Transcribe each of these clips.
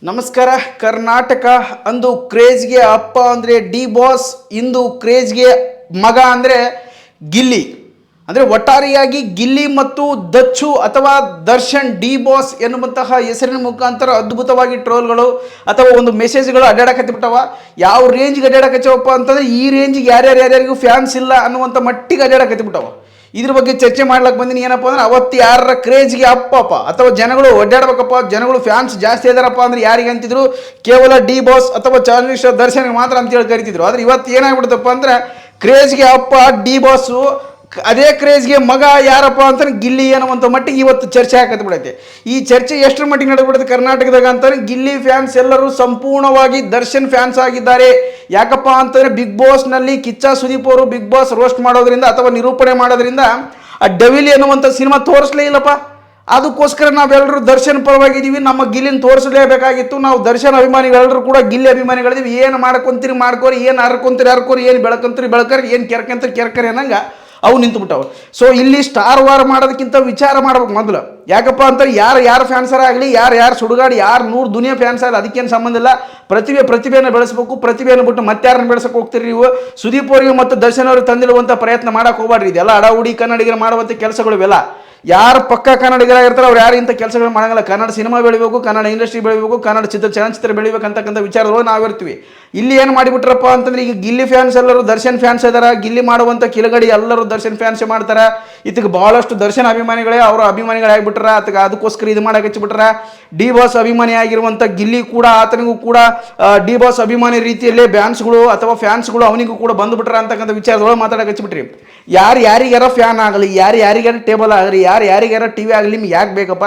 ನಮಸ್ಕಾರ ಕರ್ನಾಟಕ. ಅಂದು ಕ್ರೇಜ್ಗೆ ಅಪ್ಪ ಅಂದರೆ ಡಿ ಬಾಸ್, ಇಂದು ಕ್ರೇಜ್ಗೆ ಮಗ ಅಂದರೆ ಗಿಲ್ಲಿ. ಅಂದರೆ ಒಟ್ಟಾರೆಯಾಗಿ ಗಿಲ್ಲಿ ಮತ್ತು ದಚ್ಚು ಅಥವಾ ದರ್ಶನ್ ಡಿ ಬಾಸ್ ಎನ್ನುವಂತಹ ಹೆಸರಿನ ಮುಖಾಂತರ ಅದ್ಭುತವಾಗಿ ಟ್ರೋಲ್ಗಳು ಅಥವಾ ಒಂದು ಮೆಸೇಜ್ಗಳು ಅಡ್ಡಾಡಕತ್ತಿಬಿಟ್ಟವ. ಯಾವ ರೇಂಜ್ಗೆ ಅಡ್ಡಾಡಕತ್ತವಪ್ಪ ಅಂತಂದರೆ ಈ ರೇಂಜಿಗೆ ಯಾರ್ಯಾರಿಗೂ ಫ್ಯಾನ್ಸ್ ಇಲ್ಲ ಅನ್ನುವಂಥ ಮಟ್ಟಿಗೆ ಅಡ್ಡಾಡಕತ್ತಿಬಿಟ್ಟವ. ಇದ್ರ ಬಗ್ಗೆ ಚರ್ಚೆ ಮಾಡ್ಲಿಕ್ಕೆ ಬಂದಿನಿ. ಏನಪ್ಪ ಅಂದ್ರೆ ಅವತ್ತು ಯಾರ ಕ್ರೇಜ್ಗೆ ಅಪ್ಪಪ್ಪ ಅಥವಾ ಜನಗಳು ಒಡ್ಡಾಡ್ಬೇಕಪ್ಪ, ಜನಗಳು ಫ್ಯಾನ್ಸ್ ಜಾಸ್ತಿ ಇದಾರಪ್ಪ ಅಂದ್ರೆ ಯಾರಿಗೆ ಅಂತಿದ್ರು, ಕೇವಲ ಡಿ ಬಾಸ್ ಅಥವಾ ಚಾಲೆಂಜ್ ದರ್ಶನ್ಗೆ ಮಾತ್ರ ಅಂತೇಳಿ ಕರಿತಿದ್ರು. ಆದ್ರೆ ಇವತ್ತು ಏನಾಗ್ಬಿಡುತ್ತಪ್ಪ ಅಂದ್ರೆ ಕ್ರೇಜ್ಗೆ ಅಪ್ಪ ಡಿ ಬಾಸು, ಅದೇ ಕ್ರೇಜ್ಗೆ ಮಗ ಯಾರಪ್ಪ ಅಂತ ಗಿಲ್ಲಿ ಅನ್ನುವಂಥ ಮಟ್ಟಿಗೆ ಇವತ್ತು ಚರ್ಚೆ ಹಾಕತ್ ಬಿಡೈತೆ. ಈ ಚರ್ಚೆ ಎಷ್ಟರ ಮಟ್ಟಿಗೆ ನಡೆದ್ಬಿಡುತ್ತೆ ಕರ್ನಾಟಕದಾಗ ಅಂತಂದ್ರೆ ಗಿಲ್ಲಿ ಫ್ಯಾನ್ಸ್ ಎಲ್ಲರೂ ಸಂಪೂರ್ಣವಾಗಿ ದರ್ಶನ್ ಫ್ಯಾನ್ಸ್ ಆಗಿದ್ದಾರೆ. ಯಾಕಪ್ಪ ಅಂತಂದ್ರೆ ಬಿಗ್ ಬಾಸ್ನಲ್ಲಿ ಕಿಚ್ಚ ಸುದೀಪ್ ಅವರು ಬಿಗ್ ಬಾಸ್ ರೋಸ್ಟ್ ಮಾಡೋದ್ರಿಂದ ಅಥವಾ ನಿರೂಪಣೆ ಮಾಡೋದ್ರಿಂದ ಆ ಡೆವಿಲ್ ಅನ್ನುವಂಥ ಸಿನಿಮಾ ತೋರಿಸ್ಲೇ ಇಲ್ಲಪ್ಪ. ಅದಕ್ಕೋಸ್ಕರ ನಾವೆಲ್ಲರೂ ದರ್ಶನ್ ಪರವಾಗಿದ್ದೀವಿ. ನಮ್ಮ ಗಿಲ್ಲಿನ ತೋರಿಸಲೇಬೇಕಾಗಿತ್ತು. ನಾವು ದರ್ಶನ್ ಅಭಿಮಾನಿಗಳೆಲ್ಲರೂ ಕೂಡ ಗಿಲ್ಲಿ ಅಭಿಮಾನಿಗಳಿದ್ದೀವಿ. ಏನು ಮಾಡ್ಕೊಂತೀರಿ ಮಾಡ್ಕೋರಿ, ಏನು ಹರ್ಕೊಂತೀರಿ ಹರ್ಕೋರಿ, ಏನು ಬೆಳಕಂತೀರಿ ಬೆಳಕರಿ, ಏನು ಕೆರ್ಕಂತೀರಿ ಕೆರ್ಕರಿ ಅನ್ನಂಗೆ ಅವು ನಿಂತುಬಿಟ್ಟವು. ಸೊ ಇಲ್ಲಿ ಸ್ಟಾರ್ ವಾರ್ ಮಾಡೋದಕ್ಕಿಂತ ವಿಚಾರ ಮಾಡ್ಬೇಕು ಮೊದಲು. ಯಾಕಪ್ಪ ಅಂತಾರೆ ಯಾರು ಫ್ಯಾನ್ಸರ ಆಗಲಿ, ಯಾರು ಸುಡುಗಾಡಿ, ಯಾರು 100 ದುನಿಯಾ ಫ್ಯಾನ್ಸ್ ಆಗಲಿ, ಅದಕ್ಕೇನು ಸಂಬಂಧ ಇಲ್ಲ. ಪ್ರತಿಭೆಯನ್ನು ಬೆಳೆಸಬೇಕು. ಪ್ರತಿಭೆಯನ್ನು ಬಿಟ್ಟು ಮತ್ತೆ ಯಾರನ್ನ ಬೆಳೆಸಕ್ಕೆ ಹೋಗ್ತೀರಿ ನೀವು? ಸುದೀಪ್ ಅವರಿಗೆ ಮತ್ತು ದರ್ಶನ್ ಅವ್ರಿಗೆ ತಂದಿರುವಂಥ ಪ್ರಯತ್ನ ಮಾಡಕ್ಕೆ ಹೋಗ್ಬಾಡ್ರಿ. ಇದೆಲ್ಲ ಅಡಾವುಡಿ ಕನ್ನಡಿಗರು ಮಾಡುವಂಥ ಕೆಲಸಗಳು ಇವೆಲ್ಲ. ಯಾರು ಪಕ್ಕ ಕನ್ನಡಿಗರಾಗಿರ್ತಾರೆ ಅವ್ರು ಯಾರು ಇಂಥ ಕೆಲಸಗಳು ಮಾಡಂಗಿಲ್ಲ. ಕನ್ನಡ ಸಿನಿಮಾ ಬೆಳಿಬೇಕು, ಕನ್ನಡ ಇಂಡಸ್ಟ್ರಿ ಬೆಳಿಬೇಕು, ಕನ್ನಡ ಚಲನಚಿತ್ರ ಬೆಳಿಬೇಕು ಅಂತಕ್ಕಂಥ ವಿಚಾರದೊಳಗೆ ನಾವಿರ್ತೀವಿ. ಇಲ್ಲಿ ಏನು ಮಾಡಿಬಿಟ್ರಪ್ಪ ಅಂತಂದ್ರೆ ಈಗ ಗಿಲ್ಲಿ ಫ್ಯಾನ್ಸ್ ಎಲ್ಲರೂ ದರ್ಶನ್ ಫ್ಯಾನ್ಸ್ ಇದಾರ. ಗಿಲ್ಲಿ ಮಾಡುವಂಥ ಕಿಲಗಡಿ ಎಲ್ಲರೂ ದರ್ಶನ್ ಫ್ಯಾನ್ಸ್ ಮಾಡ್ತಾರೆ. ಇದಕ್ಕೆ ಭಾಳಷ್ಟು ದರ್ಶನ್ ಅಭಿಮಾನಿಗಳೇ ಅವರ ಅಭಿಮಾನಿಗಳಾಗಿಬಿಟ್ರ. ಅದಕ್ಕೋಸ್ಕರ ಇದು ಮಾಡಕ್ಕೆ ಹಚ್ಚಿಬಿಟ್ರ. ಡಿ ಬಾಸ್ ಅಭಿಮಾನಿ ಆಗಿರುವಂಥ ಗಿಲ್ಲಿ ಕೂಡ ಆತನಿಗೂ ಕೂಡ ಡಿ ಬಾಸ್ ಅಭಿಮಾನಿ ರೀತಿಯಲ್ಲೇ ಫ್ಯಾನ್ಸ್ಗಳು ಅಥವಾ ಫ್ಯಾನ್ಸ್ಗಳು ಅವನಿಗೂ ಕೂಡ ಬಂದುಬಿಟ್ರ ಅಂತಕ್ಕಂಥ ವಿಚಾರದೊಳಗೆ ಮಾತಾಡಕ್ಕೆ ಹಚ್ಚಿಬಿಟ್ರಿ. ಯಾರಿಗಾರ ಫ್ಯಾನ್ ಆಗಲಿ, ಯಾರಿಗಾರ ಟೇಬಲ್ ಆಗಲಿ, ಯಾರಿಗಾರ ಟಿ ವಿ ಆಗಲಿ, ನಿಮ್ಗೆ ಯಾಕೆ ಬೇಕಪ್ಪ?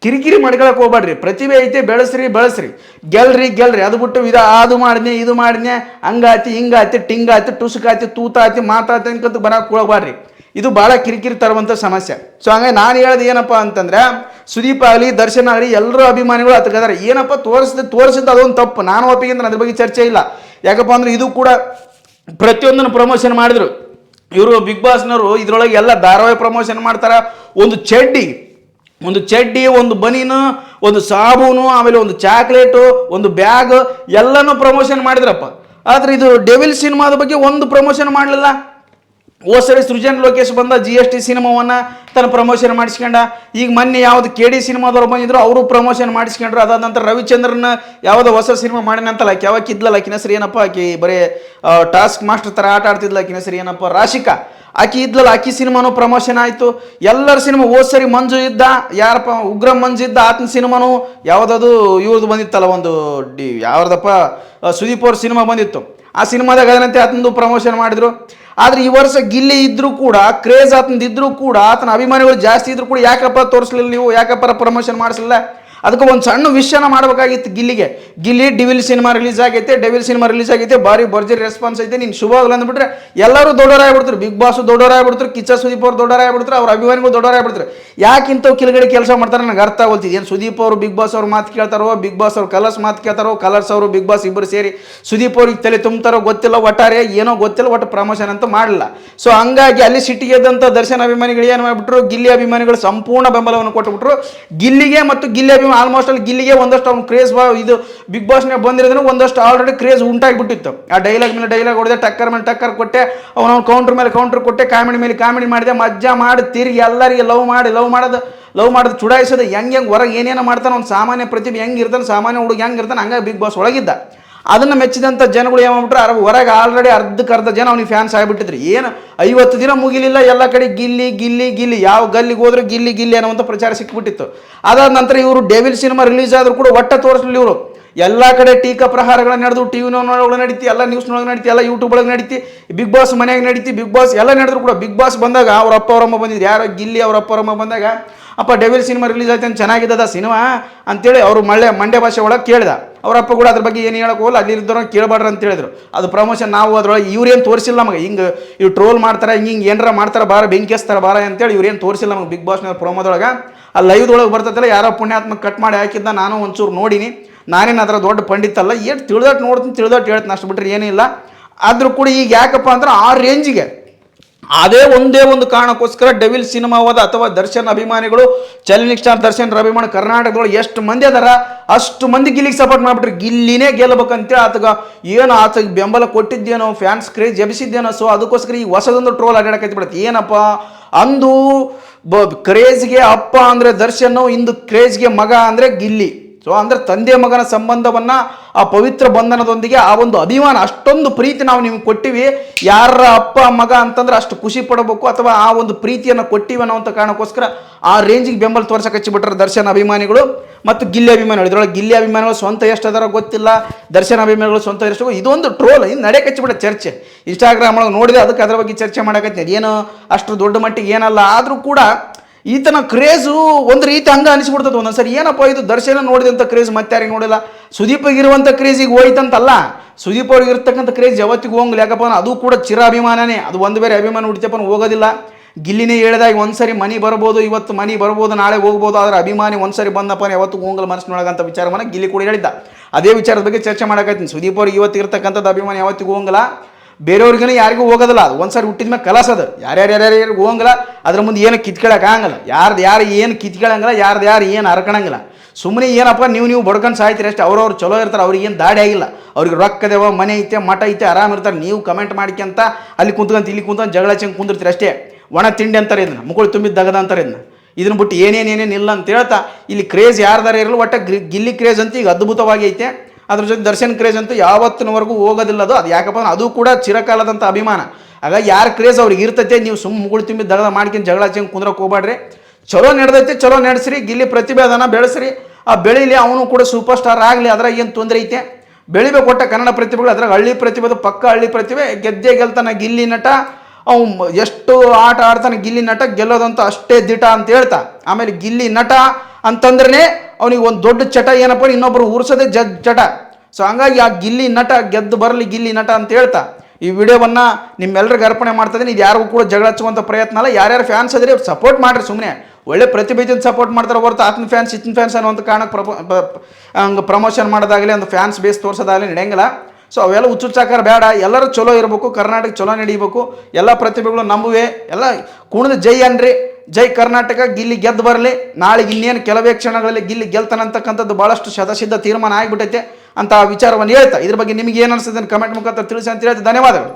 ಕಿರಿಕಿರಿ ಮಾಡ್ಕೊಳಕ್ಕೆ ಹೋಗ್ಬೇಡ್ರಿ. ಪ್ರತಿಭೆ ಐತೆ, ಬೆಳೆಸ್ರಿ, ಗೆಲ್ರಿ. ಅದು ಬಿಟ್ಟು ಅದು ಮಾಡಿದ್ನೆ ಇದು ಮಾಡಿದ್ನೆ ಹಂಗಾತಿ ಹಿಂಗಾತಿ ಟಿಂಗಾತಿ ಟುಸುಕಾತಿ ತೂತಾತಿ ಮಾತಾತಿ ಅನ್ಕಂತ ಬರಕ್ಕೆ ಹೋಗ್ಬಾಡ್ರಿ. ಇದು ಭಾಳ ಕಿರಿಕಿರಿ ತರುವಂಥ ಸಮಸ್ಯೆ. ಸೊ ಹಂಗಾಗಿ ನಾನು ಹೇಳೋದು ಏನಪ್ಪ ಅಂತಂದ್ರೆ ಸುದೀಪ್ ಆಗಲಿ ದರ್ಶನ್ ಆಗಲಿ ಎಲ್ಲರೂ ಅಭಿಮಾನಿಗಳು ಹತ್ಕದಾರೆ. ಏನಪ್ಪ ತೋರಿಸಿದ್ದು ಅದೊಂದು ತಪ್ಪು, ನಾನು ಒಪ್ಪಿಗೆ ಅದ್ರ ಬಗ್ಗೆ ಚರ್ಚೆ ಇಲ್ಲ. ಯಾಕಪ್ಪ ಅಂದ್ರೆ ಇದು ಕೂಡ ಪ್ರತಿಯೊಂದನ್ನು ಪ್ರಮೋಷನ್ ಮಾಡಿದ್ರು ಇವರು. ಬಿಗ್ ಬಾಸ್ನವರು ಇದರೊಳಗೆ ಎಲ್ಲ ಧಾರಾವಾಹಿ ಪ್ರಮೋಷನ್ ಮಾಡ್ತಾರೆ. ಒಂದು ಚಡ್ಡಿ, ಒಂದು ಬನೀನು, ಒಂದು ಸಾಬೂನು, ಆಮೇಲೆ ಒಂದು ಚಾಕ್ಲೇಟು, ಒಂದು ಬ್ಯಾಗ್ ಎಲ್ಲನೂ ಪ್ರಮೋಷನ್ ಮಾಡಿದ್ರಪ್ಪ. ಆದರೆ ಇದು ಡೆವಿಲ್ ಸಿನಿಮಾದ ಬಗ್ಗೆ ಒಂದು ಪ್ರಮೋಷನ್ ಮಾಡಲಿಲ್ಲ. ಸರಿ ಸೃಜನ್ ಲೋಕೇಶ್ ಬಂದ GST ಸಿನಿಮಾವನ್ನು ತನ್ನ ಪ್ರಮೋಷನ್ ಮಾಡಿಸ್ಕೊಂಡ. ಈಗ ಮೊನ್ನೆ ಯಾವುದು KD ಸಿನಿಮಾದವ್ರು ಬಂದಿದ್ರು, ಅವರು ಪ್ರಮೋಷನ್ ಮಾಡಿಸ್ಕೊಂಡ್ರು. ಅದಾದ ನಂತರ ರವಿಚಂದ್ರನ್ ಯಾವುದೋ ಹೊಸ ಸಿನಿಮಾ ಮಾಡಿನಂತಲ್ಲ, ಯಾವಾಗ ಇದ್ಲಲ್ಲ ಆಕಿನ ಹೆಸರು ಏನಪ್ಪ, ಆಕಿ ಬರೀ ಟಾಸ್ಕ್ ಮಾಸ್ಟರ್ ಥರ ಆಟ ಆಡ್ತಿದ್ಲ. ಆಕಿನ ಹೆಸರು ಏನಪ್ಪ, ರಾಶಿಕಾ. ಆಕಿ ಇದ್ಲಲ್ಲ, ಆಕಿ ಸಿನಿಮಾನು ಪ್ರಮೋಷನ್ ಆಯಿತು. ಎಲ್ಲರ ಸಿನಿಮಾ ಸರಿ ಮಂಜು ಇದ್ದ, ಯಾರಪ್ಪ ಉಗ್ರ ಮಂಜು ಇದ್ದ, ಆತನ ಸಿನಿಮಾನು ಯಾವುದದು ಇವ್ರದ್ದು ಬಂದಿತ್ತಲ್ಲ, ಒಂದು ಯಾವ್ದಪ್ಪ ಸುದೀಪ್ ಅವ್ರ ಸಿನಿಮಾ ಬಂದಿತ್ತು. ಆ ಸಿನಿಮಾದಾಗ ಅದರಂತೆ ಆತನದು ಪ್ರಮೋಷನ್ ಮಾಡಿದ್ರು. ಆದರೆ ಈ ವರ್ಷ ಗಿಲ್ಲಿ ಇದ್ರೂ ಕೂಡ, ಕ್ರೇಜ್ ಆತನದಿದ್ರೂ ಕೂಡ, ಆತನ ಅಭಿಮಾನಿಗಳು ಜಾಸ್ತಿ ಇದ್ರೂ ಕೂಡ ಯಾಕಪ್ಪ ತೋರಿಸ್ಲಿಲ್ಲ ನೀವು? ಯಾಕಪ್ಪ ಪ್ರಮೋಷನ್ ಮಾಡಿಸಲಿಲ್ಲ? ಅದಕ್ಕೆ ಒಂದು ಸಣ್ಣ ವಿಷಯನ ಮಾಡಬೇಕಾಗಿತ್ತು ಗಿಲ್ಲಿ ಡಿವಿಲ್ ಸಿನಿಮಾ ರಿಲೀಸ್ ಆಗೈತೆ, ಭಾರಿ ಭರ್ಜರಿ ರೆಸ್ಪಾನ್ಸ್ ಐತೆ, ನೀನು ಶುಭವಾಗಲ್ಲ ಅಂದ್ಬಿಟ್ರೆ ಎಲ್ಲರೂ ದೊಡ್ಡವರಾಗ್ಬಿಡ್ತಾರೆ. ಬಿಗ್ ಬಾಸ್ ದೊಡ್ಡವರಾಗ್ಬಿಡ್ತಾರೆ, ಕಿಚ್ಚ ಸುದೀಪ್ ಅವ್ರು ದೊಡ್ಡವರಾಗ್ಬಿಡ್ತಾರೆ, ಅವ್ರ ಅಭಿಮಾನಿಗಳು ದೊಡ್ಡವರಾಗ್ಬಿಡ್ತಾರೆ. ಯಾಕಿಂತವು ಕಿಲಗಡೆ ಕೆಲಸ ಮಾಡ್ತಾರೆ ನನಗೆ ಅರ್ಥ ಆಗೋಲ್ತಿದೆ. ಏನು ಸುದೀಪ್ ಅವರು ಬಿಗ್ ಬಾಸ್ ಅವ್ರು ಮಾತು ಕೇಳ್ತಾರೋ, ಬಿಗ್ ಬಾಸ್ ಅವ್ರು ಕಲರ್ಸ್ ಮಾತು ಕೇಳ್ತಾರೋ, ಕಲರ್ಸ್ ಅವರು ಬಿಗ್ ಬಾಸ್ ಇಬ್ಬರು ಸೇರಿ ಸುದೀಪ್ ಅವ್ರಿಗೆ ತಲೆ ತುಂಬ್ತಾರೋ ಗೊತ್ತಿಲ್ಲ. ಒಟ್ಟಾರೆ ಏನೋ ಗೊತ್ತಿಲ್ಲ, ಒಟ್ಟು ಪ್ರಮೋಷನ್ ಅಂತ ಮಾಡಲಿಲ್ಲ. ಸೊ ಹಂಗಾಗಿ ಅಲ್ಲಿ ಸಿಟ್ಟಿಗೆದ್ದಂಥ ದರ್ಶನ್ ಅಭಿಮಾನಿಗಳು ಏನು ಮಾಡಿಬಿಟ್ರು, ಗಿಲ್ಲಿ ಅಭಿಮಾನಿಗಳು ಸಂಪೂರ್ಣ ಬೆಂಬಲವನ್ನು ಕೊಟ್ಟುಬಿಟ್ರು ಗಿಲ್ಲಿಗೆ. ಮತ್ತು ಗಿಲ್ಲಿ ಆಲ್ಮೋಸ್ಟ್ ಅಲ್ಲಿ ಗಿಲ್ಲಿಗೆ ಒಂದಷ್ಟು ಅವ್ನು ಕ್ರೇಜ್ ಇದು ಬಿಗ್ ಬಾಸ್ನಾಗ ಬಂದಿರೋದ್ರೆ ಒಂದಷ್ಟು ಆಲ್ರೆಡಿ ಕ್ರೇಜ್ ಉಂಟಾಗಿಬಿಟ್ಟಿತ್ತು. ಆ ಡೈಲಾಗ್ ಮೇಲೆ ಡೈಲಾಗ್ ಹೊಡೆದೆ, ಟಕ್ಕರ್ ಮೇಲೆ ಟಕ್ಕರ್ ಕೊಟ್ಟೆ, ಅವನು ಕೌಂಟ್ರ್ ಮೇಲೆ ಕೌಂಟ್ರ್ ಕೊಟ್ಟೆ, ಕಾಮಿಡಿ ಮೇಲೆ ಕಾಮಿಡಿ ಮಾಡಿದೆ, ಮಜ್ಜಾ ಮಾಡಿ ತಿರುಗಿ ಎಲ್ಲರಿಗೆ ಲವ್ ಮಾಡೋದು ಚುಡಾಯಿಸೋದು, ಹೆಂಗೆ ಹೊರಗೆ ಏನೇನೋ ಮಾಡ್ತಾನೆ. ಒಂದು ಸಾಮಾನ್ಯ ಪ್ರತಿಭೆ ಹೆಂಗಿರ್ತಾನೆ, ಸಾಮಾನ್ಯ ಹುಡುಗ ಹೆಂಗಿರ್ತಾನೆ, ಹಂಗಾಗಿ ಬಿಗ್ ಬಾಸ್ ಒಳಗಿದ್ದ. ಅದನ್ನು ಮೆಚ್ಚಿದಂಥ ಜನಗಳು ಏನು ಮಾಡ್ಬಿಟ್ರು, ಹೊರಗೆ ಆಲ್ರೆಡಿ ಅರ್ಧ ಜನ ಅವ್ನಿಗೆ ಫ್ಯಾನ್ಸ್ ಆಗಿಬಿಟ್ಟಿದ್ರು. ಏನು 50 ದಿನ ಮುಗಿಲಿಲ್ಲ, ಎಲ್ಲ ಕಡೆ ಗಿಲ್ಲಿ, ಯಾವ ಗಲ್ಲಿಗೆ ಹೋದ್ರೆ ಗಿಲ್ಲಿ ಅನ್ನುವಂಥ ಪ್ರಚಾರ ಸಿಕ್ಬಿಟ್ಟಿತ್ತು. ಅದಾದ ನಂತರ ಇವರು ಡೆವಿಲ್ ಸಿನಿಮಾ ರಿಲೀಸ್ ಆದರೂ ಕೂಡ ಒಟ್ಟ ತೋರಿಸಲಿಲ್ಲ ಇವರು. ಎಲ್ಲ ಕಡೆ ಟೀಕಾ ಪ್ರಹಾರಗಳು ನಡೆದು, ಟಿವಿನೊಳಗೆ ನಡೀತಿ, ಎಲ್ಲ ನ್ಯೂಸ್ನೊಳಗೆ ನಡೀತಿ, ಎಲ್ಲ ಯೂಟ್ಯೂಬ್ ಒಳಗೆ ನಡೀತಿ, ಬಿಗ್ ಬಾಸ್ ಮನೆಯಾಗ ನಡೀತಿ, ಬಿಗ್ ಬಾಸ್ ಎಲ್ಲ ನಡೆದ್ರು ಕೂಡ. ಬಿಗ್ ಬಾಸ್ ಬಂದಾಗ ಅವ್ರ ಅಪ್ಪ ಅವರಮ್ಮ ಬಂದಿದ್ರು, ಯಾರೋ ಗಿಲ್ಲಿ ಅವ್ರ ಅಪ್ಪ ಅವರಮ್ಮ ಬಂದಾಗ, ಅಪ್ಪ ಡೆವಿಲ್ ಸಿನಿಮಾ ರಿಲೀಸ್ ಆಯ್ತು ಅಂತ ಚೆನ್ನಾಗಿದ್ದದ ಸಿನಿಮಾ ಅಂತೇಳಿ ಅವರು ಮಂಡ್ಯ ಭಾಷೆ ಒಳಗೆ ಕೇಳ್ದ. ಅವರಪ್ಪ ಕೂಡ ಅದ್ರ ಬಗ್ಗೆ ಏನು ಹೇಳಕ್ಕೆ ಹೋಗಲ್ಲ, ಅಲ್ಲಿದ್ದವ್ರು ಕೇಳಬಾರ್ದು ಅಂತ ಹೇಳಿದ್ರು. ಅದು ಪ್ರಮೋಷನ್ ನಾವು ಅದ್ರೊಳಗೆ ಇವ್ರೇನು ತೋರಿಸಿಲ್ಲ ನಮಗೆ. ಹಿಂಗೆ ಇವ್ರು ಟ್ರೋಲ್ ಮಾಡ್ತಾರೆ, ಹಿಂಗೆ ಏನಾರ ಮಾಡ್ತಾರೆ, ಬಾರ ಬೆಂಕಿಸ್ತಾರೆ ಬಾರ ಅಂತೇಳಿ ಇವ್ರೇನು ತೋರಿಸಿಲ್ಲ ನಮಗೆ. ಬಿಗ್ ಬಾಸ್ನ ಪ್ರಮೋದೊಳಗೆ ಆ ಲೈವ್ದೊಳಗೆ ಬರ್ತೈತಲ್ಲ, ಯಾರೋ ಪುಣ್ಯಾತ್ಮಕ ಕಟ್ ಮಾಡಿ ಹಾಕಿದ್ದ, ನಾನು ಒಂಚೂರು ನೋಡಿನಿ. ನಾನೇನು ಅದರ ದೊಡ್ಡ ಪಂಡಿತಲ್ಲ, ಏನು ತಿಳಿದಟ್ಟು ನೋಡ್ತೀನಿ, ತಿಳಿದಟ್ಟು ಹೇಳ್ತೀನಿ, ಅಷ್ಟು ಬಿಟ್ಟರೆ ಏನಿಲ್ಲ. ಆದರೂ ಕೂಡ ಈಗ ಯಾಕಪ್ಪ ಅಂದ್ರೆ ಆ ಅದೇ ಒಂದೇ ಒಂದು ಕಾರಣಕ್ಕೋಸ್ಕರ ಡೆವಿಲ್ ಸಿನಿಮಾವಾದ ಅಥವಾ ದರ್ಶನ್ ಅಭಿಮಾನಿಗಳು, ಚಾಲೆಂಜಿಂಗ್ ಸ್ಟಾರ್ ದರ್ಶನ್ ಅಭಿಮಾನ ಕರ್ನಾಟಕದೊಳಗೆ ಎಷ್ಟು ಮಂದಿ ಅದಾರ ಅಷ್ಟು ಮಂದಿ ಗಿಲ್ಲಿಗೆ ಸಪೋರ್ಟ್ ಮಾಡಿಬಿಟ್ರಿ. ಗಿಲ್ಲಿನೇ ಗೆಲ್ಲಬೇಕಂತೇಳಿ ಆತಗೆ ಬೆಂಬಲ ಕೊಟ್ಟಿದ್ದೇನೋ, ಫ್ಯಾನ್ಸ್ ಕ್ರೇಜ್ ಎಬ್ಬಿಸಿದ್ದೇನೋ. ಸೊ ಅದಕ್ಕೋಸ್ಕರ ಈ ಹೊಸದೊಂದು ಟ್ರೋಲ್ ಅಡ್ಡಾಡಕೈತಿ ಬಿಡುತ್ತೆ. ಏನಪ್ಪ ಅಂದು ಕ್ರೇಜ್ಗೆ ಅಪ್ಪ ಅಂದರೆ ದರ್ಶನ್, ಇಂದು ಕ್ರೇಜ್ಗೆ ಮಗ ಅಂದರೆ ಗಿಲ್ಲಿ. ಸೊ ಅಂದರೆ ತಂದೆ ಮಗನ ಸಂಬಂಧವನ್ನು, ಆ ಪವಿತ್ರ ಬಂಧನದೊಂದಿಗೆ ಆ ಒಂದು ಅಭಿಮಾನ, ಅಷ್ಟೊಂದು ಪ್ರೀತಿ ನಾವು ನಿಮ್ಗೆ ಕೊಟ್ಟಿವಿ. ಯಾರ ಅಪ್ಪ ಮಗ ಅಂತಂದ್ರೆ ಅಷ್ಟು ಖುಷಿ ಪಡಬೇಕು, ಅಥವಾ ಆ ಒಂದು ಪ್ರೀತಿಯನ್ನು ಕೊಟ್ಟಿವಿ ಅನ್ನೋ ಅಂತ ಕಾರಣಕ್ಕೋಸ್ಕರ ಆ ರೇಂಜಿಗೆ ಬೆಂಬಲ ತೋರ್ಸಕ್ಕೆ ಹಚ್ಚಿಬಿಟ್ರೆ ದರ್ಶನ್ ಅಭಿಮಾನಿಗಳು ಮತ್ತು ಗಿಲ್ಲಿ ಅಭಿಮಾನಿಗಳು. ಇದರೊಳಗೆ ಗಿಲ್ಲಿ ಅಭಿಮಾನಿಗಳು ಸ್ವಂತ ಎಷ್ಟು ಅದರ ಗೊತ್ತಿಲ್ಲ, ದರ್ಶನ್ ಅಭಿಮಾನಿಗಳು ಸ್ವಂತ ಎಷ್ಟು. ಇದೊಂದು ಟ್ರೋಲ್ ಇನ್ನು ನಡೆಯಕ್ಕೆ ಹಚ್ಚಿಬಿಡ ಚರ್ಚೆ ಇನ್ಸ್ಟಾಗ್ರಾಮ್ ಒಳಗೆ ನೋಡಿದೆ, ಅದಕ್ಕೆ ಅದರ ಬಗ್ಗೆ ಚರ್ಚೆ ಮಾಡಕತ್ತೀನಿ. ಏನು ಅಷ್ಟು ದೊಡ್ಡ ಮಟ್ಟಿಗೆ ಏನಲ್ಲ, ಆದರೂ ಕೂಡ ಈತನ ಕ್ರೇಜು ಒಂದು ರೀತಿ ಹಂಗೆ ಅನಿಸ್ಬಿಡ್ತದೆ ಒಂದೊಂದ್ಸರಿ. ಏನಪ್ಪ ಇದು ದರ್ಶನ ನೋಡಿದಂಥ ಕ್ರೇಜ್ ಮತ್ತೆ ಯಾರಿಗೆ ನೋಡಿಲ್ಲ. ಸುದೀಪಿಗಿರುವಂಥ ಕ್ರೇಜಿಗೆ ಹೋಯ್ತಂತಲ್ಲ, ಸುದೀಪ್ ಅವ್ರಿಗೆ ಇರ್ತಕ್ಕಂಥ ಕ್ರೇಜ್ ಯಾವತ್ತಿಗೂ ಹೋಗಂಗಿಲ್ಲ. ಯಾಕಪ್ಪ ಅದು ಕೂಡ ಚಿರ ಅಭಿಮಾನನೇ, ಅದು ಒಂದು ಬೇರೆ ಅಭಿಮಾನ ಹುಡ್ತಪ್ಪ ಹೋಗೋದಿಲ್ಲ. ಗಿಲ್ಲಿನೇ ಹೇಳಿದಾಗ ಒಂದ್ಸರಿ ಮನಿ ಬರ್ಬೋದು, ಇವತ್ತು ಮನಿ ಬರ್ಬೋದು, ನಾಳೆ ಹೋಗ್ಬೋದು, ಆದರೆ ಅಭಿಮಾನಿ ಒಂದ್ಸರಿ ಬಂದಪ್ಪ ಯಾವತ್ತು ಹೋಗಲ್ಲ ಮನಸ್ಸಿನೊಳಗಂತ ವಿಚಾರವನ್ನು ಗಿಲ್ಲಿ ಕೂಡ ಹೇಳಿದ್ದ. ಅದೇ ವಿಚಾರದ ಬಗ್ಗೆ ಚರ್ಚೆ ಮಾಡಕತ್ತೀನಿ. ಸುದೀಪ್ ಅವ್ರಿಗೆ ಇವತ್ತು ಇರ್ತಕ್ಕಂಥದ್ದು ಅಭಿಮಾನಿ ಯಾವತ್ತಿಗೂ ಹೋಗಂಗಿಲ್ಲ, ಬೇರೆಯವ್ರಿಗೇನೆ ಯಾರಿಗೂ ಹೋಗೋದಿಲ್ಲ. ಅದು ಒಂದ್ಸರಿ ಹುಟ್ಟಿದ ಮೇಲೆ ಕಲಸದು, ಯಾರ್ಯಾರು ಹೋಗಂಗಿಲ್ಲ. ಅದ್ರ ಮುಂದೆ ಏನು ಕಿತ್ಕೊಳ್ಳೋಕೆ ಆಗಂಗಿಲ್ಲ, ಯಾರು ಏನು ಕಿತ್ಕೊಳ್ಳಂಗಿಲ್ಲ, ಯಾರು ಏನು ಹರ್ಕೊಳಂಗಿಲ್ಲ. ಸುಮ್ಮನೆ ಏನಪ್ಪ ನೀವು ಬಡ್ಕೊಂಡು ಸಾಯ್ತೀರಿ ಅಷ್ಟೇ. ಅವ್ರವ್ರು ಚಲೋ ಇರ್ತಾರೆ, ಅವ್ರಿಗೆ ಏನು ದಾಡಿ ಆಗಿಲ್ಲ, ಅವ್ರಿಗೆ ರೊಕ್ಕದೇವ, ಮನೆ ಐತೆ, ಮಠ ಐತೆ, ಆರಾಮ್ ಇರ್ತಾರೆ. ನೀವು ಕಮೆಂಟ್ ಮಾಡಿಕ್ಯಂತ ಅಲ್ಲಿ ಕುಂತ್ಕೊಂತ ಇಲ್ಲಿ ಕುಂತ್ಕೊಂಡು ಜಗಳ ಚಂಗೆ ಕುಂದಿರ್ತೀರಿ ಅಷ್ಟೇ. ಒಣ ತಿಂಡಿ ಅಂತಾರೆ ಇದನ್ನ, ಮುಗುಳು ತುಂಬಿದ ದಗದ ಅಂತಾರೆ ಇದನ್ನ ಬಿಟ್ಟು ಏನೇನೇನೇನು ಇಲ್ಲ ಅಂತ ಹೇಳ್ತಾ ಇಲ್ಲಿ ಕ್ರೇಜ್ ಯಾರ್ದಾರ ಇರಲು ಒಟ್ಟು ಗಿಲ್ಲಿ ಕ್ರೇಜ್ ಅಂತ ಈಗ ಅದ್ಭುತವಾಗಿ ಐತೆ. ಅದ್ರ ಜೊತೆ ದರ್ಶನ್ ಕ್ರೇಜ್ ಅಂತೂ ಯಾವತ್ತಿನವರೆಗೂ ಹೋಗೋದಿಲ್ಲ. ಅದು ಯಾಕಪ್ಪ ಅದು ಕೂಡ ಚಿರಕಾಲದಂಥ ಅಭಿಮಾನ. ಹಾಗಾಗಿ ಯಾರು ಕ್ರೇಜ್ ಅವ್ರಿಗೆ ಇರ್ತೈತೆ, ನೀವು ಸುಮ್ಮ ಮುಗುಳು ತುಂಬಿ ದಗದ ಮಾಡ್ಕೊಂಡು ಜಗಳ ಚಂಗೆ ಕುಂದ್ರಕ್ಕೆ ಹೋಗ್ಬೇಡ್ರಿ. ಚಲೋ ನಡೆದೈತೆ, ಚಲೋ ನಡೆಸ್ರಿ. ಗಿಲ್ಲಿ ಪ್ರತಿಭೆ ಅದನ್ನು ಬೆಳೆಸ್ರಿ, ಆ ಬೆಳೀಲಿ, ಅವನು ಕೂಡ ಸೂಪರ್ ಸ್ಟಾರ್ ಆಗಲಿ, ಅದ್ರಾಗ ಏನು ತೊಂದರೆ ಐತೆ. ಬೆಳಿಬೇಕು ಕೊಟ್ಟ ಕನ್ನಡ ಪ್ರತಿಭೆಗಳು. ಅದ್ರಾಗ ಹಳ್ಳಿ ಪ್ರತಿಭೆದು ಪಕ್ಕ ಹಳ್ಳಿ ಪ್ರತಿಭೆ. ಗೆಲ್ತಾನೆ ಗಿಲ್ಲಿ ನಟ, ಅವನು ಎಷ್ಟು ಆಟ ಆಡ್ತಾನೆ ಗಿಲ್ಲಿ ನಟ, ಗೆಲ್ಲೋದಂತೂ ಅಷ್ಟೇ ದಿಟ ಅಂತ ಹೇಳ್ತಾ. ಆಮೇಲೆ ಗಿಲ್ಲಿ ನಟ ಅಂತಂದ್ರೆ ಅವನಿಗೆ ಒಂದು ದೊಡ್ಡ ಚಟ ಏನಪ್ಪ, ಇನ್ನೊಬ್ಬರು ಉರ್ಸೋದೇ ಚಟ. ಸೊ ಹಂಗಾಗಿ ಆ ಗಿಲ್ಲಿ ನಟ ಗೆದ್ದು ಬರಲಿ ಗಿಲ್ಲಿ ನಟ ಅಂತ ಹೇಳ್ತಾ ಈ ವಿಡಿಯೋವನ್ನು ನಿಮ್ಮೆಲ್ಲರಿಗೆ ಅರ್ಪಣೆ ಮಾಡ್ತಿದ್ದೀನಿ. ಇದು ಯಾರಿಗೂ ಕೂಡ ಜಗಳ ಹಚ್ಚುವಂಥ ಪ್ರಯತ್ನ ಅಲ್ಲ. ಯಾರ್ಯಾರು ಫ್ಯಾನ್ಸ್ ಅದ್ರಿ ಸಪೋರ್ಟ್ ಮಾಡಿರಿ, ಸುಮ್ಮನೆ ಒಳ್ಳೆ ಪ್ರತಿಭೆಯಿಂದ ಸಪೋರ್ಟ್ ಮಾಡ್ತಾರೆ ಹೊರತು ಆತನ ಫ್ಯಾನ್ಸ್ ಇತ್ತಿನ ಫ್ಯಾನ್ಸ್ ಅನ್ನೋಂಥ ಕಾರಣಕ್ಕೆ ಹಂಗೆ ಪ್ರಮೋಷನ್ ಮಾಡೋದಾಗಲಿ, ಒಂದು ಫ್ಯಾನ್ಸ್ ಬೇಸ್ ತೋರಿಸೋದಾಗಲಿ ನಡೆಯಂಗಿಲ್ಲ. ಸೊ ಅವೆಲ್ಲ ಹುಚ್ಚುಚ್ಚಾಕಾರ ಬೇಡ. ಎಲ್ಲರೂ ಚಲೋ ಇರಬೇಕು, ಕರ್ನಾಟಕ ಚಲೋ ನಡೀಬೇಕು, ಎಲ್ಲ ಪ್ರತಿಭೆಗಳು ನಮ್ಮುವೆ, ಎಲ್ಲ ಕುಣಿದು ಜೈ ಅನ್ರಿ, ಜೈ ಕರ್ನಾಟಕ, ಗಿಲ್ಲಿ ಗೆದ್ದು ಬರಲಿ. ನಾಳೆಗೆ ಇನ್ನೇನು ಕೆಲವೇ ಕ್ಷಣಗಳಲ್ಲಿ ಗಿಲ್ಲಿ ಗೆಲ್ತಾನಂತಕ್ಕಂಥದ್ದು ಭಾಳಷ್ಟು ಶತಸಿದ್ಧ ತೀರ್ಮಾನ ಆಗಿಬಿಟ್ಟೈತೆ ಅಂತ ಆ ವಿಚಾರವನ್ನು ಹೇಳ್ತಾ, ಇದ್ರ ಬಗ್ಗೆ ನಿಮಗೆ ಏನು ಅನಿಸ್ತದೆ ಕಮೆಂಟ್ ಮುಖಾಂತರ ತಿಳಿಸಿ ಅಂತ ಹೇಳ್ತಾ ಧನ್ಯವಾದಗಳು.